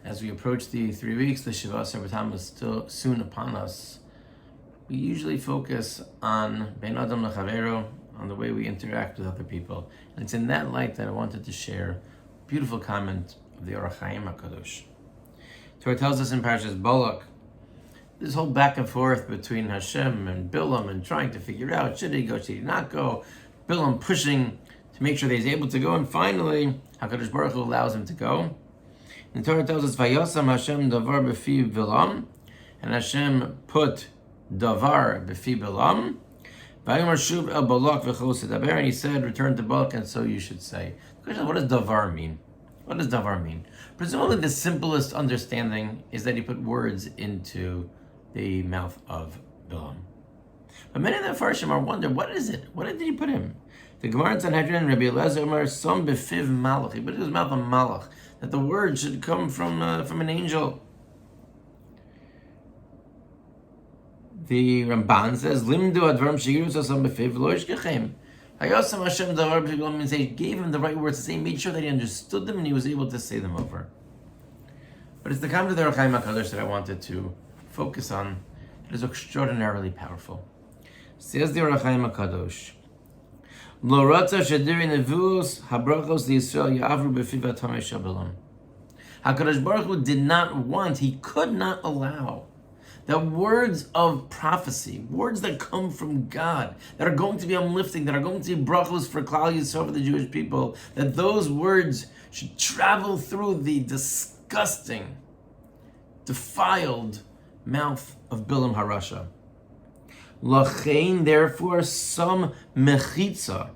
as we approach the 3 weeks, the Shiva Sarvatam is still soon upon us. We usually focus on Ben Adam Lechavero, on the way we interact with other people. And it's in that light that I wanted to share a beautiful comment of the Orach Chaim HaKadosh. Torah tells us in Parshiyos Balak, this whole back and forth between Hashem and Bilam and trying to figure out, should he go, should he not go? Bilam pushing to make sure that he's able to go, and finally, HaKadosh Baruch Hu allows him to go. And the Torah tells us, Vayosam Hashem davar b'fi Bilam, and Hashem put davar b'fi Bilam, Vayomar shuv el Balak v'chos edaber, and he said, return to Balak, and so you should say. The question is, what does davar mean? What does davar mean? Presumably the simplest understanding is that he put words into the mouth of Bilam. But many of the Parshiyos are wondering, what is it? What did he put him? The Gemara in Sanhedrin, Rabbi Elazar Omer, Som b'fiv malach. He put in his mouth a malach, that the word should come from an angel. The Ramban says, Limdu advarim shigiru som b'fiv lo yishkechem. Hayosam Hashem davar b'fiv Bilam means he gave him the right words to say, made sure that he understood them and he was able to say them over. But it's the comment of the Orach Chaim HaKadosh that I wanted to focus on. It is extraordinarily powerful. Says the Orach Chaim HaKadosh, Lo ratza shediri nevuos habrachos liYisrael ya'avru b'fiv hatamei shel Bilam. HaKadosh Baruch Hu did not want, he could not allow that words of prophecy, words that come from God, that are going to be uplifting, that are going to be brachos for Klal Yisrael, for the Jewish people, that those words should travel through the disgusting, defiled mouth of Bilam Harasha. Lachein, therefore, some mechitza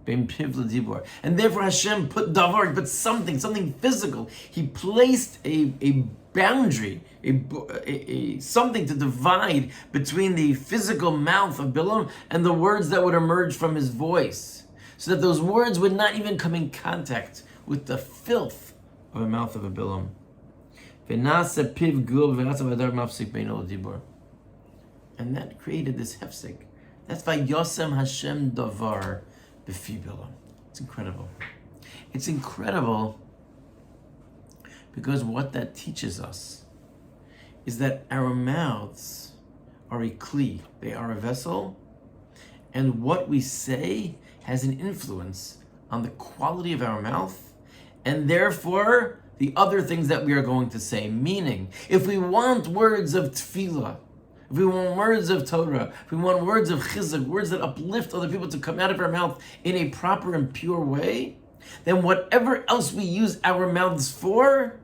ben piv l'dibor, and therefore Hashem put davar, but something physical. He placed a boundary, a something to divide between the physical mouth of Bilam and the words that would emerge from his voice, so that those words would not even come in contact with the filth of the mouth of a Bilam. V'nasa piv gul v'nasa v'adar mafsik beino l'dibor. And that created this hefsek. That's Vayosem Hashem davar b'fi Bilam. It's incredible. It's incredible because what that teaches us is that our mouths are a kli. They are a vessel. And what we say has an influence on the quality of our mouth and therefore the other things that we are going to say. Meaning, if we want words of tefillah, if we want words of Torah, if we want words of chizuk, words that uplift other people to come out of our mouth in a proper and pure way, then whatever else we use our mouths for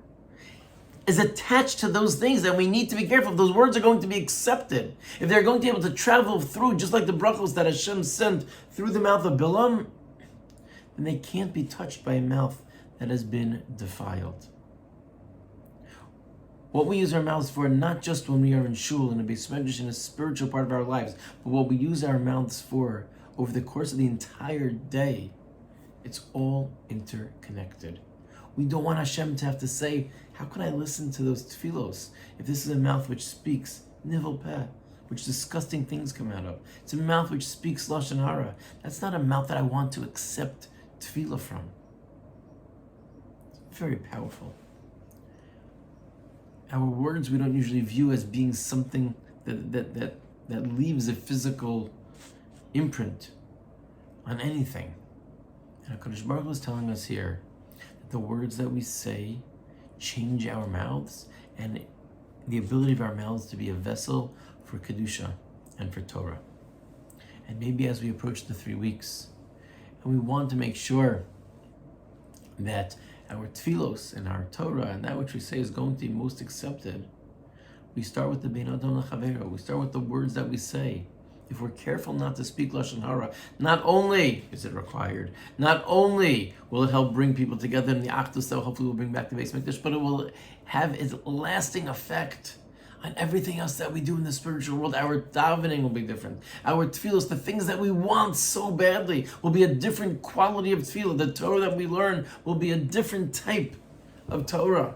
is attached to those things, and we need to be careful. If those words are going to be accepted, if they're going to be able to travel through, just like the brachos that Hashem sent through the mouth of Bilam, then they can't be touched by a mouth that has been defiled. What we use our mouths for, not just when we are in shul and a beis medrash in a spiritual part of our lives, but what we use our mouths for over the course of the entire day, it's all interconnected. We don't want Hashem to have to say, how can I listen to those tefillos if this is a mouth which speaks nivel peh, which disgusting things come out of? It's a mouth which speaks lashon hara. That's not a mouth that I want to accept tefillah from. It's very powerful. Our words we don't usually view as being something that leaves a physical imprint on anything. And HaKadosh Baruch Hu is telling us here that the words that we say change our mouths and the ability of our mouths to be a vessel for Kedusha and for Torah. And maybe as we approach the 3 weeks, and we want to make sure that our tefillos and our Torah and that which we say is going to be most accepted, we start with the Ben Adam Lechavero. We start with the words that we say. If we're careful not to speak lashon hara, not only is it required, not only will it help bring people together in the achdus that hopefully will bring back the beis mikdash, but it will have its lasting effect on everything else that we do in the spiritual world. Our davening will be different. Our tefillos, the things that we want so badly, will be a different quality of tefillah. The Torah that we learn will be a different type of Torah.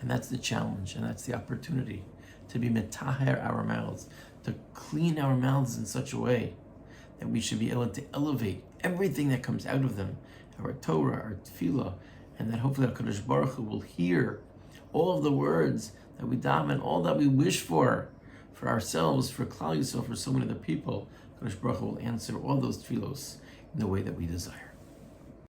And that's the challenge, and that's the opportunity to be metaher our mouths, to clean our mouths in such a way that we should be able to elevate everything that comes out of them, our Torah, our tefillah, and that hopefully HaKadosh Baruch Hu will hear all of the words that we daven, all that we wish for ourselves, for Klal Yisrael, for so many other people, Kadosh Baruch Hu will answer all those tefillos in the way that we desire.